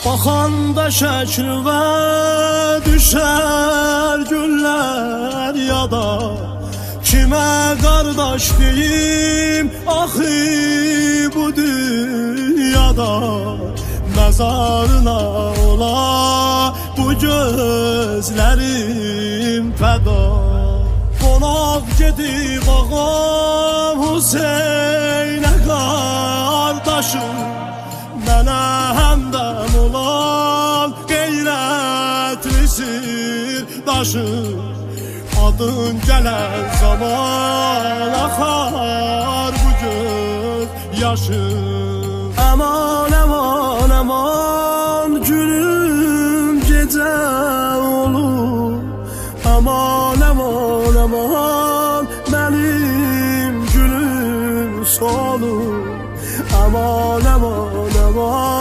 Baxanda şəklinə düşər günlər yada. Kimə qardaş deyim axı bu dünyada. Məzarına ola bu gözlərim fəda. Qonaq gedib ağam Hüseynə qardaşım, mənə həmdəm olan qeyrətli sirdaşım. Adın gələn zaman axar bu göz yaşım. Aman aman aman günüm gecə olur. Aman aman aman benim günüm solur. Aman aman aman